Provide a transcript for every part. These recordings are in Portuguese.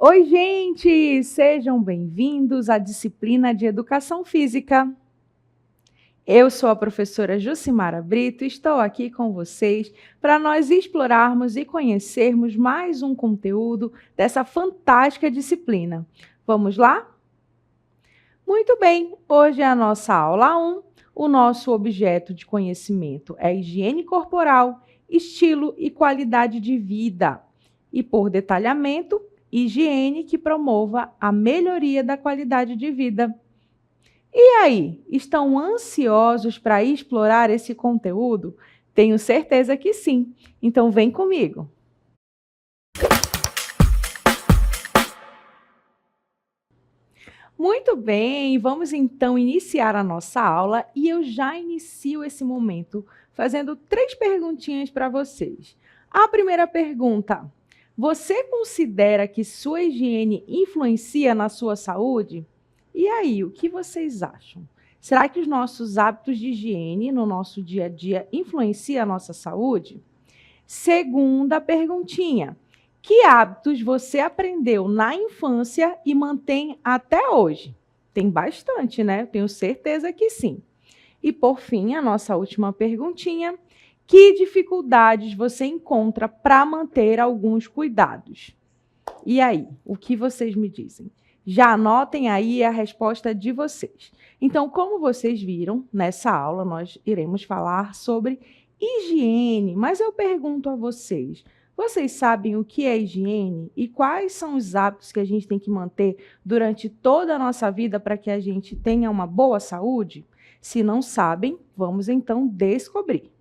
Oi, gente! Sejam bem-vindos à disciplina de Educação Física. Eu sou a professora Jucimara Brito e estou aqui com vocês para nós explorarmos e conhecermos mais um conteúdo dessa fantástica disciplina. Vamos lá? Muito bem, hoje é a nossa aula 1. O nosso objeto de conhecimento é higiene corporal, estilo e qualidade de vida. E por detalhamento, higiene que promova a melhoria da qualidade de vida. E aí, estão ansiosos para explorar esse conteúdo? Tenho certeza que sim. Então vem comigo. Muito bem, vamos então iniciar a nossa aula e eu já inicio esse momento fazendo 3 perguntinhas para vocês. A primeira pergunta: você considera que sua higiene influencia na sua saúde? E aí, o que vocês acham? Será que os nossos hábitos de higiene no nosso dia a dia influenciam a nossa saúde? Segunda perguntinha: que hábitos você aprendeu na infância e mantém até hoje? Tem bastante, né? Eu tenho certeza que sim. E por fim, a nossa última perguntinha: que dificuldades você encontra para manter alguns cuidados? E aí, o que vocês me dizem? Já anotem aí a resposta de vocês. Então, como vocês viram, nessa aula nós iremos falar sobre higiene, mas eu pergunto a vocês: vocês sabem o que é higiene e quais são os hábitos que a gente tem que manter durante toda a nossa vida para que a gente tenha uma boa saúde? Se não sabem, vamos então descobrir.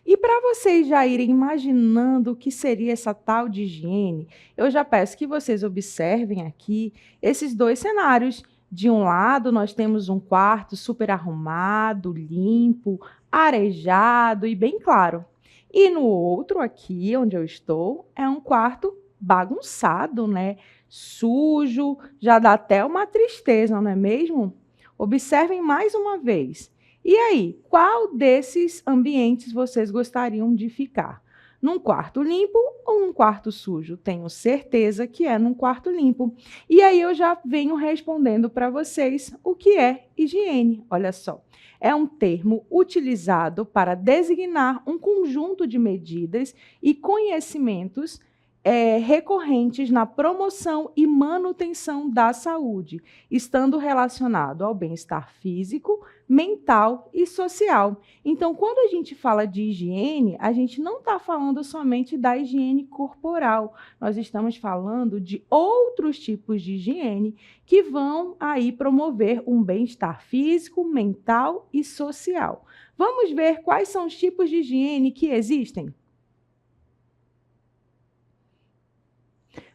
E para vocês já irem imaginando o que seria essa tal de higiene, eu já peço que vocês observem aqui esses 2 cenários. De um lado, nós temos um quarto super arrumado, limpo, arejado e bem claro. E no outro aqui, onde eu estou, é um quarto bagunçado, né? Sujo, já dá até uma tristeza, não é mesmo? Observem mais uma vez. E aí, qual desses ambientes vocês gostariam de ficar? Num quarto limpo ou num quarto sujo? Tenho certeza que é num quarto limpo. E aí eu já venho respondendo para vocês o que é higiene. Olha só, é um termo utilizado para designar um conjunto de medidas e conhecimentos recorrentes na promoção e manutenção da saúde, estando relacionado ao bem-estar físico, mental e social. Então, quando a gente fala de higiene, a gente não está falando somente da higiene corporal, nós estamos falando de outros tipos de higiene que vão aí promover um bem-estar físico, mental e social. Vamos ver quais são os tipos de higiene que existem?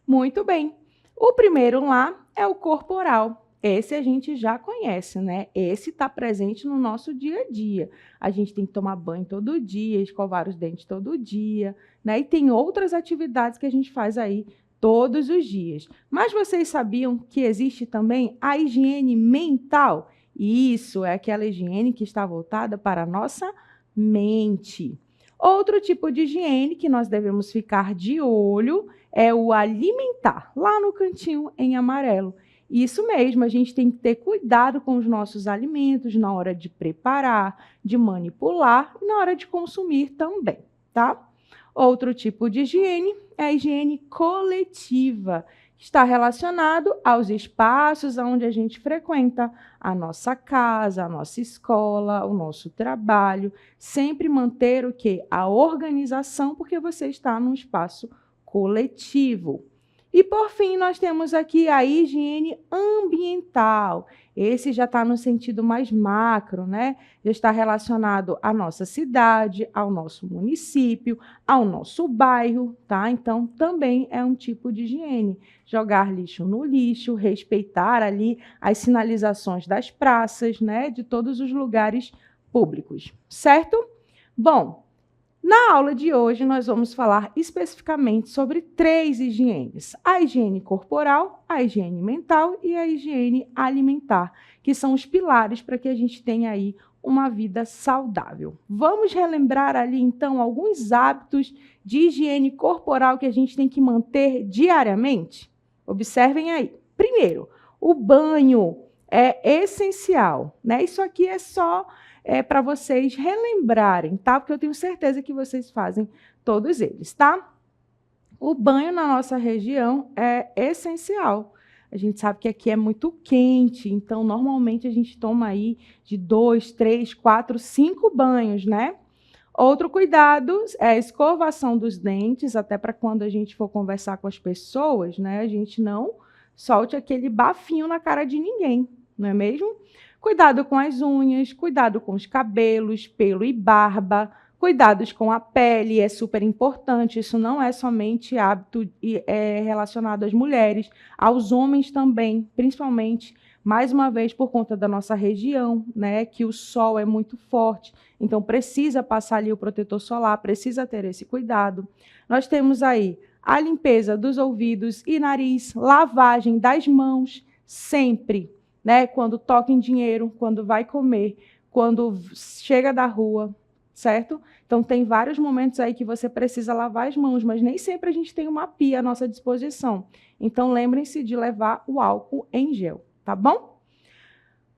Muito bem. O primeiro lá é o corporal. Esse a gente já conhece, né? Esse está presente no nosso dia a dia. A gente tem que tomar banho todo dia, escovar os dentes todo dia, né? E tem outras atividades que a gente faz aí todos os dias. Mas vocês sabiam que existe também a higiene mental? Isso é aquela higiene que está voltada para a nossa mente. Outro tipo de higiene que nós devemos ficar de olho é o alimentar, lá no cantinho em amarelo. Isso mesmo, a gente tem que ter cuidado com os nossos alimentos na hora de preparar, de manipular e na hora de consumir também, tá? Outro tipo de higiene é a higiene coletiva, que está relacionado aos espaços onde a gente frequenta, a nossa casa, a nossa escola, o nosso trabalho. Sempre manter o quê? A organização, porque você está num espaço coletivo. E, por fim, nós temos aqui a higiene ambiental. Esse já está no sentido mais macro, né? Já está relacionado à nossa cidade, ao nosso município, ao nosso bairro, tá? Então, também é um tipo de higiene. Jogar lixo no lixo, respeitar ali as sinalizações das praças, né? De todos os lugares públicos, certo? Bom, na aula de hoje, nós vamos falar especificamente sobre 3 higienes: a higiene corporal, a higiene mental e a higiene alimentar, que são os pilares para que a gente tenha aí uma vida saudável. Vamos relembrar ali, então, alguns hábitos de higiene corporal que a gente tem que manter diariamente? Observem aí. Primeiro, o banho é essencial, né? Isso aqui é só para vocês relembrarem, tá? Porque eu tenho certeza que vocês fazem todos eles, tá? O banho na nossa região é essencial. A gente sabe que aqui é muito quente, então normalmente a gente toma aí de 2, 3, 4, 5 banhos, né? Outro cuidado é a escovação dos dentes, até para quando a gente for conversar com as pessoas, né? A gente não solte aquele bafinho na cara de ninguém, não é mesmo? Cuidado com as unhas, cuidado com os cabelos, pelo e barba, cuidados com a pele, é super importante. Isso não é somente hábito relacionado às mulheres, aos homens também, principalmente, mais uma vez, por conta da nossa região, né, que o sol é muito forte, então precisa passar ali o protetor solar, precisa ter esse cuidado. Nós temos aí a limpeza dos ouvidos e nariz, lavagem das mãos, sempre, né, quando toca em dinheiro, quando vai comer, quando chega da rua, certo? Então, tem vários momentos aí que você precisa lavar as mãos, mas nem sempre a gente tem uma pia à nossa disposição. Então, lembrem-se de levar o álcool em gel, tá bom?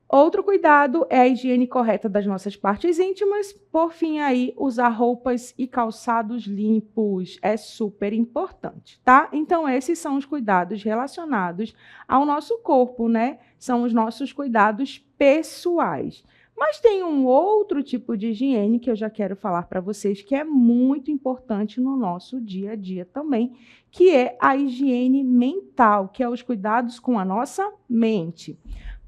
Outro cuidado é a higiene correta das nossas partes íntimas. Por fim, aí, usar roupas e calçados limpos é super importante, tá? Então, esses são os cuidados relacionados ao nosso corpo, né? São os nossos cuidados pessoais. Mas tem um outro tipo de higiene que eu já quero falar para vocês, que é muito importante no nosso dia a dia também, que é a higiene mental, que é os cuidados com a nossa mente.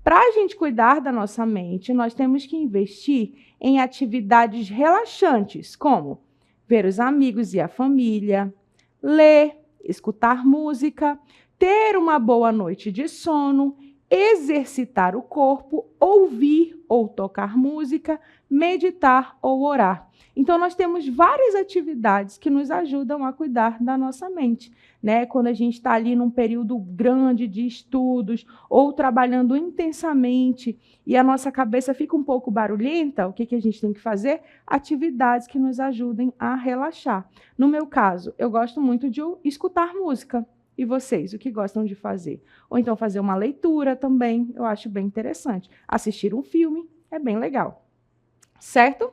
Para a gente cuidar da nossa mente, nós temos que investir em atividades relaxantes, como ver os amigos e a família, ler, escutar música, ter uma boa noite de sono, exercitar o corpo, ouvir ou tocar música, meditar ou orar. Então, nós temos várias atividades que nos ajudam a cuidar da nossa mente, né? Quando a gente está ali num período grande de estudos ou trabalhando intensamente e a nossa cabeça fica um pouco barulhenta, o que a gente tem que fazer? Atividades que nos ajudem a relaxar. No meu caso, eu gosto muito de escutar música. E vocês, o que gostam de fazer? Ou então fazer uma leitura também, eu acho bem interessante. Assistir um filme é bem legal, certo?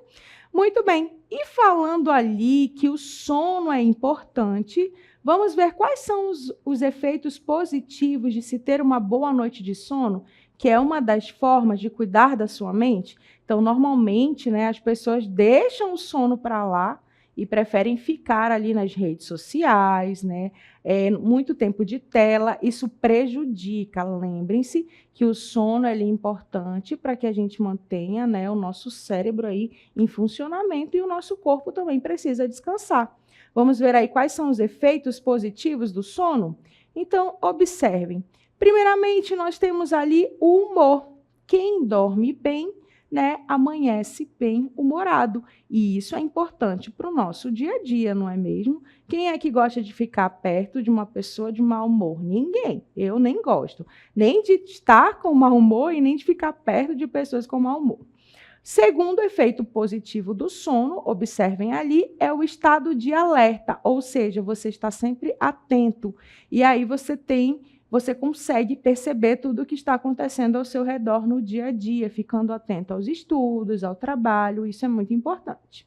Muito bem, e falando ali que o sono é importante, vamos ver quais são os efeitos positivos de se ter uma boa noite de sono, que é uma das formas de cuidar da sua mente. Então, normalmente, né, as pessoas deixam o sono para lá e preferem ficar ali nas redes sociais, né? Muito tempo de tela, isso prejudica. Lembrem-se que o sono é importante para que a gente mantenha, né, o nosso cérebro aí em funcionamento e o nosso corpo também precisa descansar. Vamos ver aí quais são os efeitos positivos do sono? Então, observem. Primeiramente, nós temos ali o humor. Quem dorme bem, né, amanhece bem-humorado. E isso é importante para o nosso dia a dia, não é mesmo? Quem é que gosta de ficar perto de uma pessoa de mau humor? Ninguém. Eu nem gosto. Nem de estar com mau humor e nem de ficar perto de pessoas com mau humor. Segundo efeito positivo do sono, observem ali, é o estado de alerta, ou seja, você está sempre atento. E aí você consegue perceber tudo o que está acontecendo ao seu redor no dia a dia, ficando atento aos estudos, ao trabalho, isso é muito importante.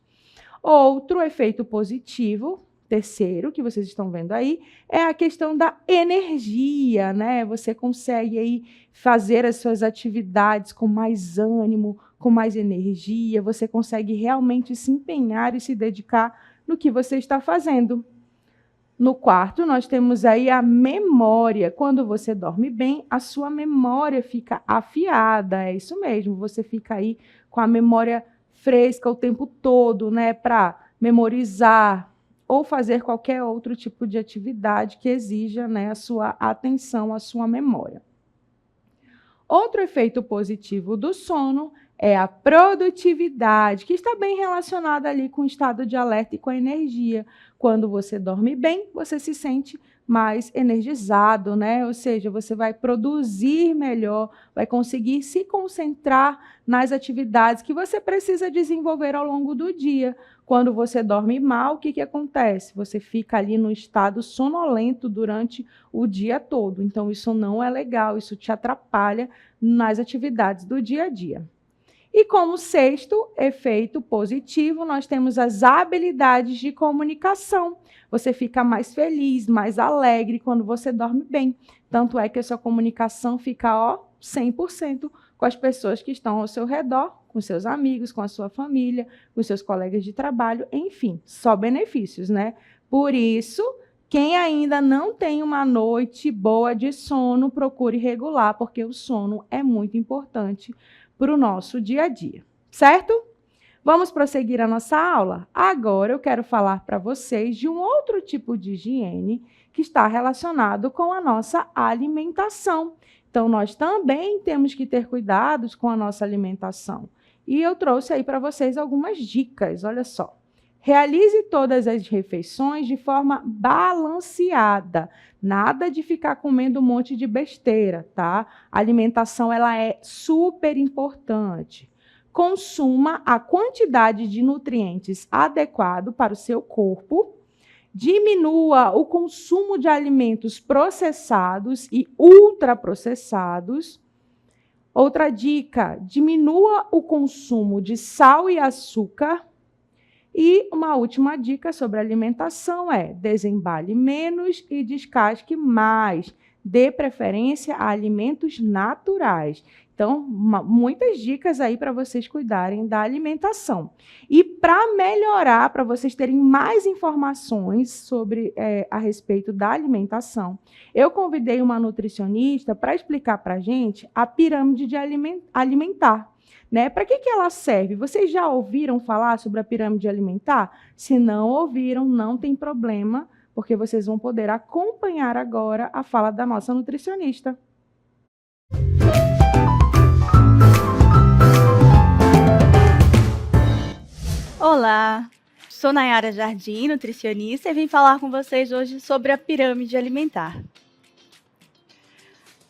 Outro efeito positivo, terceiro, que vocês estão vendo aí, é a questão da energia, né? Você consegue aí fazer as suas atividades com mais ânimo, com mais energia, você consegue realmente se empenhar e se dedicar no que você está fazendo. No quarto, nós temos aí a memória. Quando você dorme bem, a sua memória fica afiada. É isso mesmo, você fica aí com a memória fresca o tempo todo, né, para memorizar ou fazer qualquer outro tipo de atividade que exija, né, a sua atenção, a sua memória. Outro efeito positivo do sono É a produtividade, que está bem relacionada ali com o estado de alerta e com a energia. Quando você dorme bem, você se sente mais energizado, né? Ou seja, você vai produzir melhor, vai conseguir se concentrar nas atividades que você precisa desenvolver ao longo do dia. Quando você dorme mal, o que acontece? Você fica ali no estado sonolento durante o dia todo. Então, isso não é legal, isso te atrapalha nas atividades do dia a dia. E como sexto efeito positivo, nós temos as habilidades de comunicação. Você fica mais feliz, mais alegre quando você dorme bem. Tanto é que a sua comunicação fica 100% com as pessoas que estão ao seu redor, com seus amigos, com a sua família, com seus colegas de trabalho, enfim, só benefícios, né? Por isso, quem ainda não tem uma noite boa de sono, procure regular, porque o sono é muito importante para o nosso dia a dia, certo? Vamos prosseguir a nossa aula? Agora eu quero falar para vocês de um outro tipo de higiene que está relacionado com a nossa alimentação. Então, nós também temos que ter cuidados com a nossa alimentação. E eu trouxe aí para vocês algumas dicas, olha só. Realize todas as refeições de forma balanceada. Nada de ficar comendo um monte de besteira, tá? A alimentação, ela é super importante. Consuma a quantidade de nutrientes adequado para o seu corpo. Diminua o consumo de alimentos processados e ultraprocessados. Outra dica, diminua o consumo de sal e açúcar. E uma última dica sobre alimentação é: desembale menos e descasque mais. Dê preferência a alimentos naturais. Então, muitas dicas aí para vocês cuidarem da alimentação. E para melhorar, para vocês terem mais informações sobre a respeito da alimentação, eu convidei uma nutricionista para explicar para a gente a pirâmide de alimentar. Né? Para que ela serve? Vocês já ouviram falar sobre a pirâmide alimentar? Se não ouviram, não tem problema, porque vocês vão poder acompanhar agora a fala da nossa nutricionista. Olá, sou Nayara Jardim, nutricionista, e vim falar com vocês hoje sobre a pirâmide alimentar.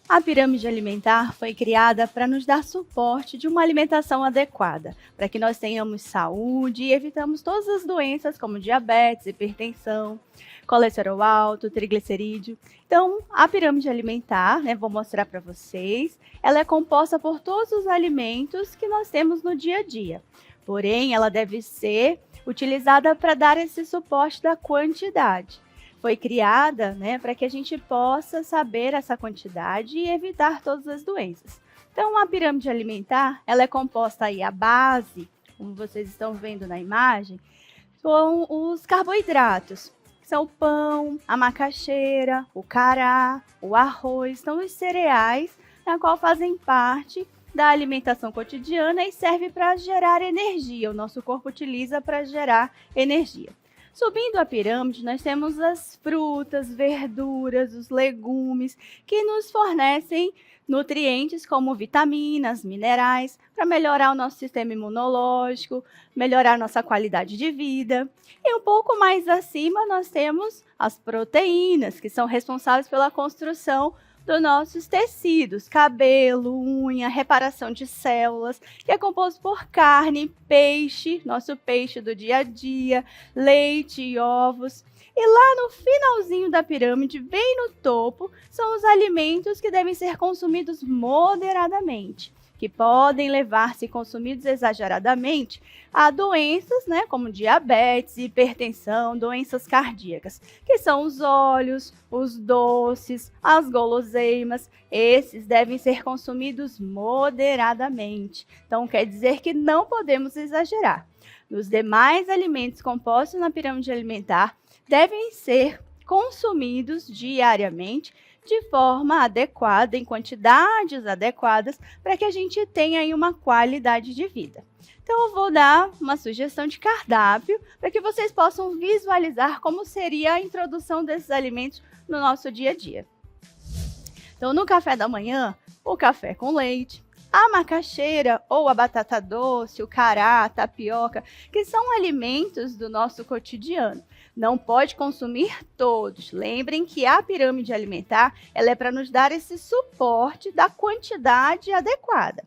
A pirâmide alimentar foi criada para nos dar suporte de uma alimentação adequada, para que nós tenhamos saúde e evitamos todas as doenças como diabetes, hipertensão, colesterol alto, triglicerídeo. Então, a pirâmide alimentar, vou mostrar para vocês, ela é composta por todos os alimentos que nós temos no dia a dia. Porém, ela deve ser utilizada para dar esse suporte da quantidade. Foi criada para que a gente possa saber essa quantidade e evitar todas as doenças. Então, a pirâmide alimentar, ela é composta aí, a base, como vocês estão vendo na imagem, são os carboidratos. São o pão, a macaxeira, o cará, o arroz, são os cereais, na qual fazem parte da alimentação cotidiana e serve para gerar energia. O nosso corpo utiliza para gerar energia. Subindo a pirâmide, nós temos as frutas, verduras, os legumes, que nos fornecem nutrientes como vitaminas, minerais, para melhorar o nosso sistema imunológico, melhorar nossa qualidade de vida. E um pouco mais acima, nós temos as proteínas, que são responsáveis pela construção dos nossos tecidos, cabelo, unha, reparação de células, que é composto por carne, peixe, nosso peixe do dia a dia, leite e ovos. E lá no finalzinho da pirâmide, bem no topo, são os alimentos que devem ser consumidos moderadamente, que podem levar, se consumidos exageradamente, a doenças, como diabetes, hipertensão, doenças cardíacas, que são os óleos, os doces, as guloseimas. Esses devem ser consumidos moderadamente. Então, quer dizer que não podemos exagerar. Os demais alimentos compostos na pirâmide alimentar devem ser consumidos diariamente de forma adequada, em quantidades adequadas, para que a gente tenha aí uma qualidade de vida. Então, eu vou dar uma sugestão de cardápio para que vocês possam visualizar como seria a introdução desses alimentos no nosso dia a dia. Então, no café da manhã, o café com leite, A macaxeira ou a batata doce, o cará, a tapioca, que são alimentos do nosso cotidiano. Não pode consumir todos. Lembrem que a pirâmide alimentar, ela é para nos dar esse suporte da quantidade adequada.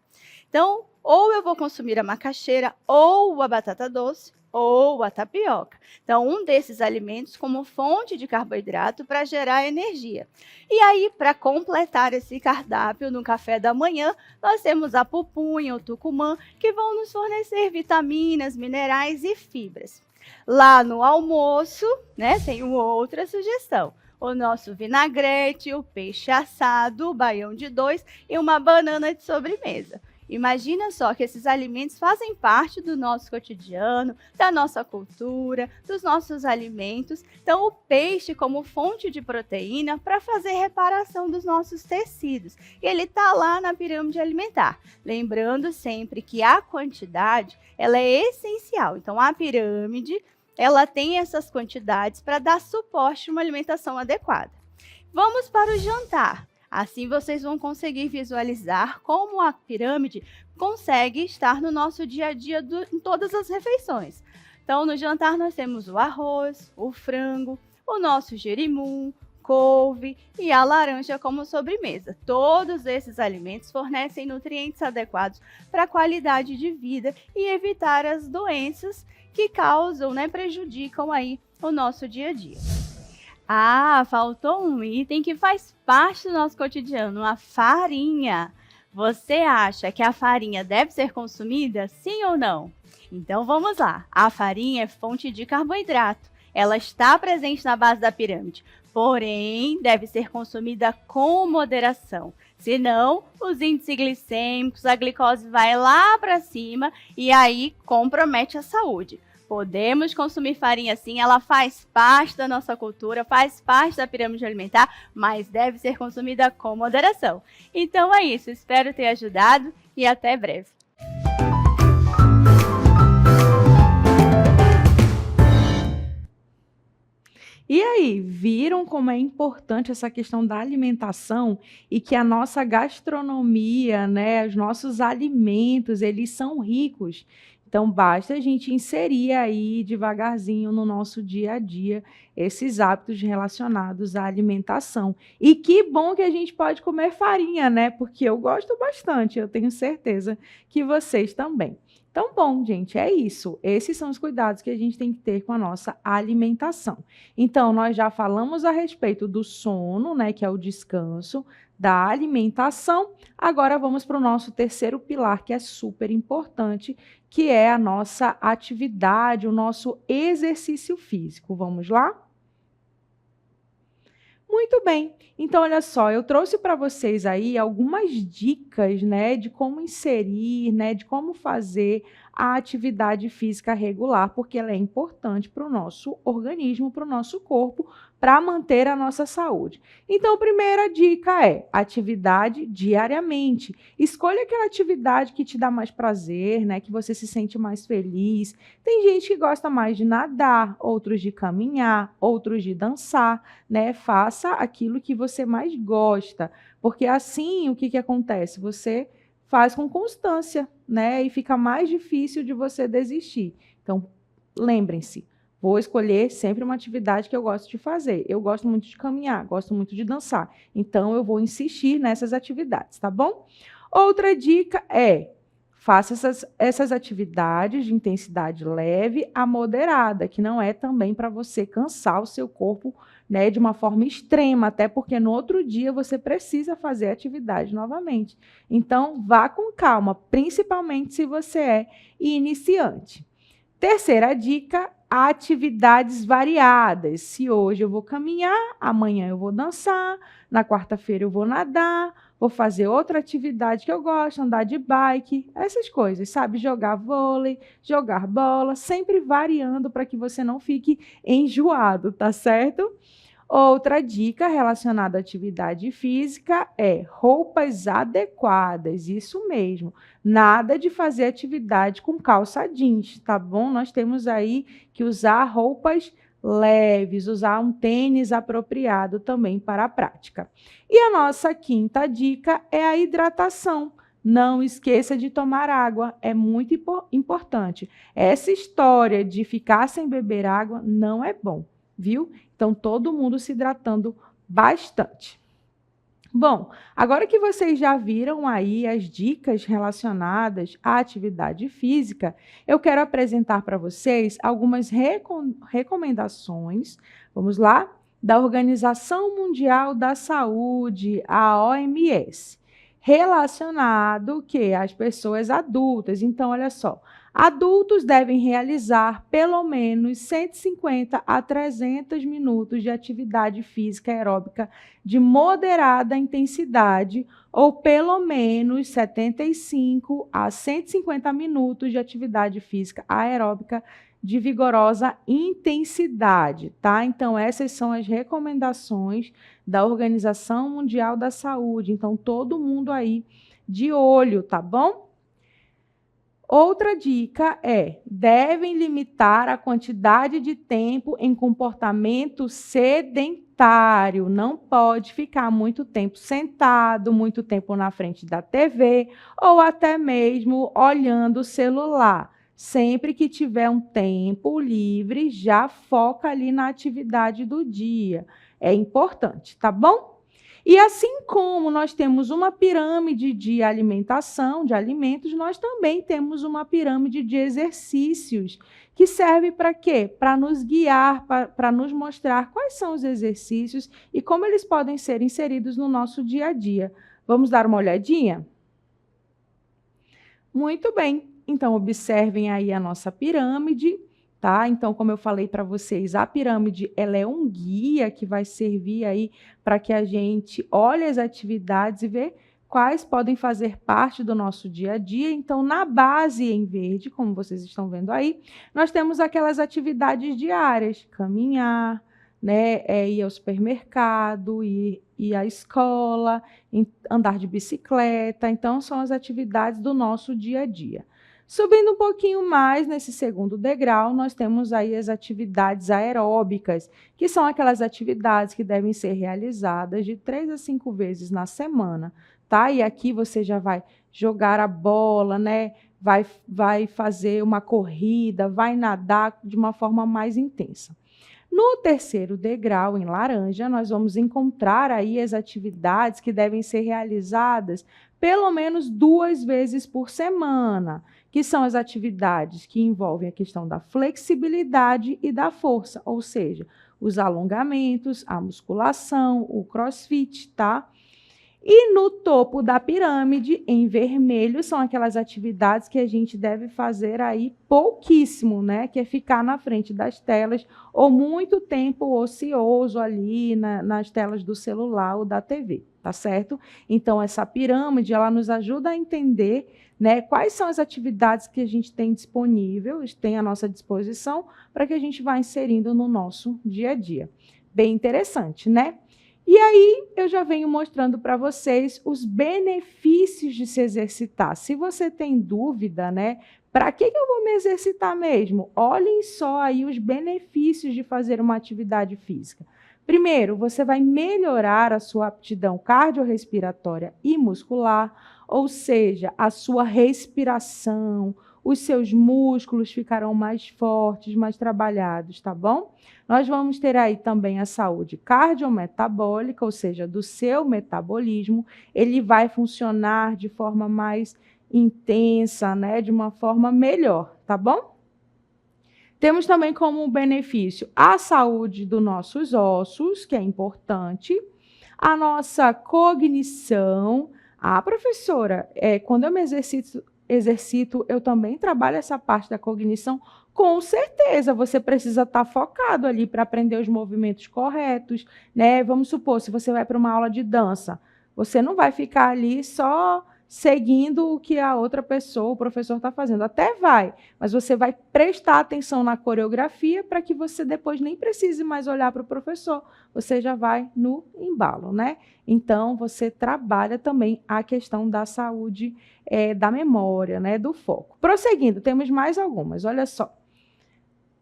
Então, ou eu vou consumir a macaxeira, ou a batata doce, ou a tapioca. Então, um desses alimentos como fonte de carboidrato para gerar energia. E aí, para completar esse cardápio no café da manhã, nós temos a pupunha, o tucumã, que vão nos fornecer vitaminas, minerais e fibras. Lá no almoço, né, tem uma outra sugestão. O nosso vinagrete, o peixe assado, o baião de dois e uma banana de sobremesa. Imagina só que esses alimentos fazem parte do nosso cotidiano, da nossa cultura, dos nossos alimentos. Então, o peixe como fonte de proteína para fazer reparação dos nossos tecidos. E ele está lá na pirâmide alimentar. Lembrando sempre que a quantidade ela é essencial. Então, a pirâmide ela tem essas quantidades para dar suporte a uma alimentação adequada. Vamos para o jantar. Assim vocês vão conseguir visualizar como a pirâmide consegue estar no nosso dia a dia em todas as refeições. Então, no jantar nós temos o arroz, o frango, o nosso jerimum, couve e a laranja como sobremesa. Todos esses alimentos fornecem nutrientes adequados para a qualidade de vida e evitar as doenças que causam, prejudicam aí o nosso dia a dia. Ah, faltou um item que faz parte do nosso cotidiano, a farinha. Você acha que a farinha deve ser consumida, sim ou não? Então vamos lá. A farinha é fonte de carboidrato. Ela está presente na base da pirâmide, porém deve ser consumida com moderação. Senão, os índices glicêmicos, a glicose vai lá para cima e aí compromete a saúde. Podemos consumir farinha sim, ela faz parte da nossa cultura, faz parte da pirâmide alimentar, mas deve ser consumida com moderação. Então é isso, espero ter ajudado e até breve. E aí, viram como é importante essa questão da alimentação e que a nossa gastronomia, os nossos alimentos, eles são ricos. Então, basta a gente inserir aí devagarzinho no nosso dia a dia esses hábitos relacionados à alimentação. E que bom que a gente pode comer farinha, Porque eu gosto bastante, eu tenho certeza que vocês também. Então, bom, gente, é isso. Esses são os cuidados que a gente tem que ter com a nossa alimentação. Então, nós já falamos a respeito do sono, que é o descanso, da alimentação. Agora vamos para o nosso terceiro pilar, que é super importante, que é a nossa atividade, o nosso exercício físico. Vamos lá? Muito bem. Então, olha só, eu trouxe para vocês aí algumas dicas, de como inserir, de como fazer a atividade física regular, porque ela é importante para o nosso organismo, para o nosso corpo, para manter a nossa saúde. Então, a primeira dica é atividade diariamente. Escolha aquela atividade que te dá mais prazer, que você se sente mais feliz. Tem gente que gosta mais de nadar, outros de caminhar, outros de dançar, Faça aquilo que você mais gosta, porque assim o que acontece? Você faz com constância, E fica mais difícil de você desistir. Então, lembrem-se, vou escolher sempre uma atividade que eu gosto de fazer. Eu gosto muito de caminhar, gosto muito de dançar. Então, eu vou insistir nessas atividades, tá bom? Outra dica é, faça essas atividades de intensidade leve a moderada, que não é também para você cansar o seu corpo, de uma forma extrema, até porque no outro dia você precisa fazer atividade novamente. Então, vá com calma, principalmente se você é iniciante. Terceira dica, atividades variadas. Se hoje eu vou caminhar, amanhã eu vou dançar, na quarta-feira eu vou nadar, vou fazer outra atividade que eu gosto, andar de bike, essas coisas, sabe? Jogar vôlei, jogar bola, sempre variando para que você não fique enjoado, tá certo? Outra dica relacionada à atividade física é roupas adequadas, isso mesmo. Nada de fazer atividade com calça jeans, tá bom? Nós temos aí que usar roupas leves, usar um tênis apropriado também para a prática. E a nossa quinta dica é a hidratação. Não esqueça de tomar água, é muito importante. Essa história de ficar sem beber água não é bom, viu? Então, todo mundo se hidratando bastante. Bom, agora que vocês já viram aí as dicas relacionadas à atividade física, eu quero apresentar para vocês algumas recomendações, vamos lá, da Organização Mundial da Saúde, a OMS, relacionado que às pessoas adultas. Então, olha só, adultos devem realizar pelo menos 150 a 300 minutos de atividade física aeróbica de moderada intensidade ou pelo menos 75 a 150 minutos de atividade física aeróbica de vigorosa intensidade, tá? Então, essas são as recomendações da Organização Mundial da Saúde. Então, todo mundo aí de olho, tá bom? Outra dica é: devem limitar a quantidade de tempo em comportamento sedentário. Não pode ficar muito tempo sentado, muito tempo na frente da TV ou até mesmo olhando o celular. Sempre que tiver um tempo livre, já foca ali na atividade do dia. É importante, tá bom? E assim como nós temos uma pirâmide de alimentação, de alimentos, nós também temos uma pirâmide de exercícios, que serve para quê? Para nos guiar, para nos mostrar quais são os exercícios e como eles podem ser inseridos no nosso dia a dia. Vamos dar uma olhadinha? Muito bem. Então, observem aí a nossa pirâmide, tá? Então, como eu falei para vocês, a pirâmide ela é um guia que vai servir aí para que a gente olhe as atividades e vê quais podem fazer parte do nosso dia a dia. Então, na base em verde, como vocês estão vendo aí, nós temos aquelas atividades diárias: caminhar, né, ir ao supermercado, ir à escola, andar de bicicleta. Então, são as atividades do nosso dia a dia. Subindo um pouquinho mais, nesse segundo degrau, nós temos aí as atividades aeróbicas, que são aquelas atividades que devem ser realizadas de 3 a 5 vezes na semana, tá? E aqui você já vai jogar a bola, né? Vai fazer uma corrida, vai nadar de uma forma mais intensa. No terceiro degrau, em laranja, nós vamos encontrar aí as atividades que devem ser realizadas pelo menos 2 vezes por semana, que são as atividades que envolvem a questão da flexibilidade e da força, ou seja, os alongamentos, a musculação, o crossfit, tá? E no topo da pirâmide, em vermelho, são aquelas atividades que a gente deve fazer aí pouquíssimo, né? Que é ficar na frente das telas ou muito tempo ocioso ali nas telas do celular ou da TV, tá certo? Então, essa pirâmide, ela nos ajuda a entender, né, quais são as atividades que a gente tem disponíveis, tem à nossa disposição, para que a gente vá inserindo no nosso dia a dia. Bem interessante, né? E aí, eu já venho mostrando para vocês os benefícios de se exercitar. Se você tem dúvida, né, para que eu vou me exercitar mesmo? Olhem só aí os benefícios de fazer uma atividade física. Primeiro, você vai melhorar a sua aptidão cardiorrespiratória e muscular, ou seja, a sua respiração, os seus músculos ficarão mais fortes, mais trabalhados, tá bom? Nós vamos ter aí também a saúde cardiometabólica, ou seja, do seu metabolismo, ele vai funcionar de forma mais intensa, né, de uma forma melhor, tá bom? Temos também como benefício a saúde dos nossos ossos, que é importante, a nossa cognição. Ah, professora, quando eu me exercito, eu também trabalho essa parte da cognição. Com certeza, você precisa estar focado ali para aprender os movimentos corretos, né? Vamos supor, se você vai para uma aula de dança, você não vai ficar ali só seguindo o que a outra pessoa, o professor está fazendo. Até vai, mas você vai prestar atenção na coreografia para que você depois nem precise mais olhar para o professor. Você já vai no embalo, né? Então, você trabalha também a questão da saúde, da memória, né? Do foco. Prosseguindo, temos mais algumas, olha só.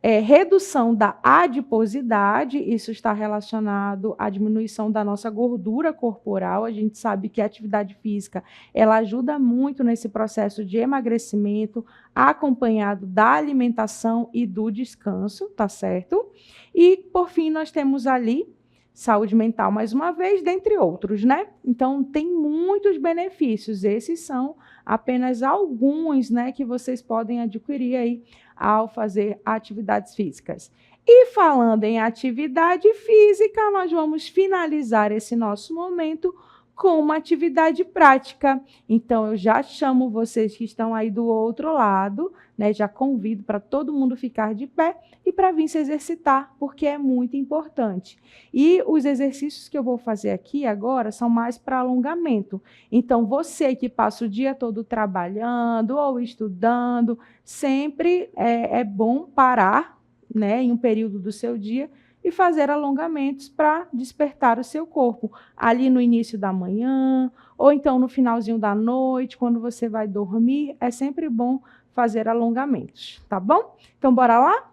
redução da adiposidade, isso está relacionado à diminuição da nossa gordura corporal. A gente sabe que a atividade física, ela ajuda muito nesse processo de emagrecimento, acompanhado da alimentação e do descanso, tá certo? E, por fim, nós temos ali saúde mental, mais uma vez, dentre outros, né? Então, tem muitos benefícios. Esses são apenas alguns, né, que vocês podem adquirir aí ao fazer atividades físicas. E falando em atividade física, nós vamos finalizar esse nosso momento com uma atividade prática. Então, eu já chamo vocês que estão aí do outro lado, né? Já convido para todo mundo ficar de pé e para vir se exercitar, porque é muito importante. E os exercícios que eu vou fazer aqui agora são mais para alongamento. Então, você que passa o dia todo trabalhando ou estudando, sempre é bom parar, né, em um período do seu dia e fazer alongamentos para despertar o seu corpo, ali no início da manhã, ou então no finalzinho da noite, quando você vai dormir, é sempre bom fazer alongamentos, tá bom? Então, bora lá?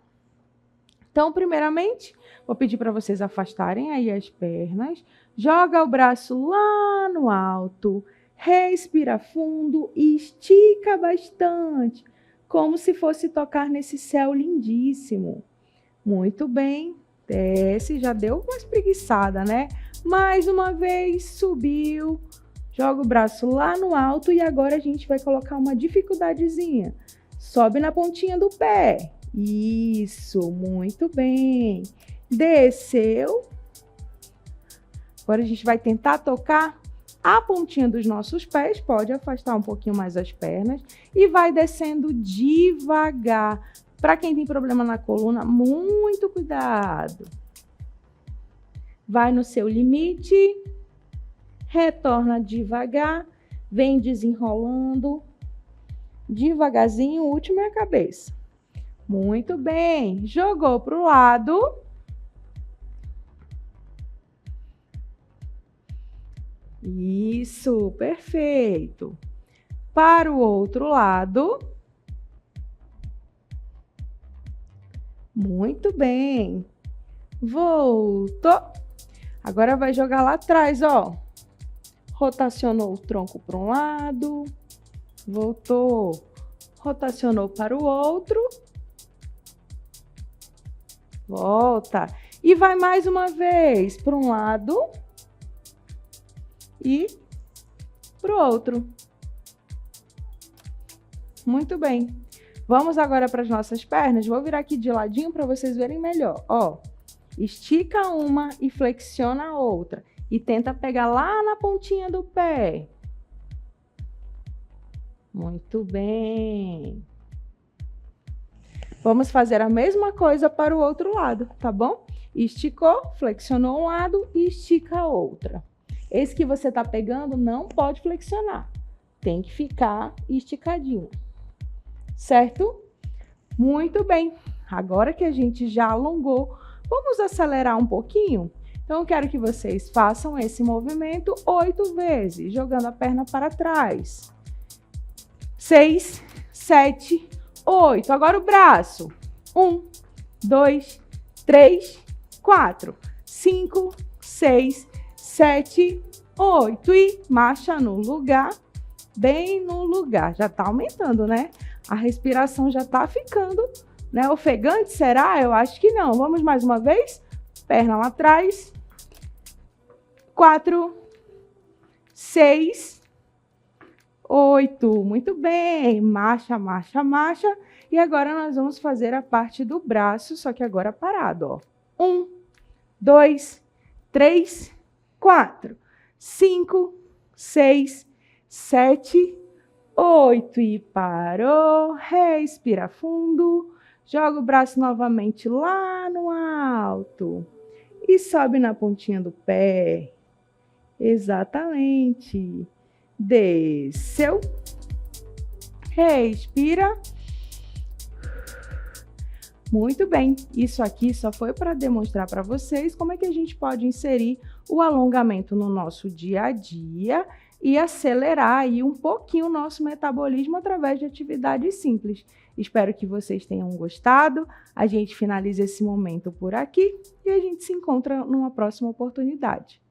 Então, primeiramente, vou pedir para vocês afastarem aí as pernas, joga o braço lá no alto, respira fundo e estica bastante, como se fosse tocar nesse céu lindíssimo. Muito bem. Desce, já deu uma espreguiçada, né? Mais uma vez, subiu, joga o braço lá no alto e agora a gente vai colocar uma dificuldadezinha. Sobe na pontinha do pé. Isso, muito bem. Desceu. Agora a gente vai tentar tocar a pontinha dos nossos pés, pode afastar um pouquinho mais as pernas e vai descendo devagar. Para quem tem problema na coluna, muito cuidado. Vai no seu limite, retorna devagar, vem desenrolando. Devagarzinho, o último é a cabeça. Muito bem, jogou para o lado. Isso, perfeito. Para o outro lado. Muito bem. Voltou. Agora vai jogar lá atrás, ó. Rotacionou o tronco para um lado. Voltou. Rotacionou para o outro. Volta. E vai mais uma vez para um lado. E para o outro. Muito bem. Vamos agora para as nossas pernas. Vou virar aqui de ladinho para vocês verem melhor. Ó, estica uma e flexiona a outra. E tenta pegar lá na pontinha do pé. Muito bem. Vamos fazer a mesma coisa para o outro lado, tá bom? Esticou, flexionou um lado e estica a outra. Esse que você está pegando não pode flexionar. Tem que ficar esticadinho. Certo? Muito bem. Agora que a gente já alongou, vamos acelerar um pouquinho? Então, eu quero que vocês façam esse movimento 8 vezes, jogando a perna para trás. 6, 7, 8. Agora o braço. 1, 2, 3, 4, 5, 6, 7, 8. E marcha no lugar, bem no lugar. Já está aumentando, né? A respiração já está ficando, né? Ofegante, será? Eu acho que não. Vamos mais uma vez? Perna lá atrás. 4, 6, 8. Muito bem. Marcha, marcha, marcha. E agora nós vamos fazer a parte do braço, só que agora parado, ó. 1, 2, 3, 4, 5, 6, 7, 8 e parou, respira fundo, joga o braço novamente lá no alto e sobe na pontinha do pé, exatamente, desceu, respira, muito bem, isso aqui só foi para demonstrar para vocês como é que a gente pode inserir o alongamento no nosso dia a dia, e acelerar aí um pouquinho o nosso metabolismo através de atividades simples. Espero que vocês tenham gostado. A gente finaliza esse momento por aqui e a gente se encontra numa próxima oportunidade.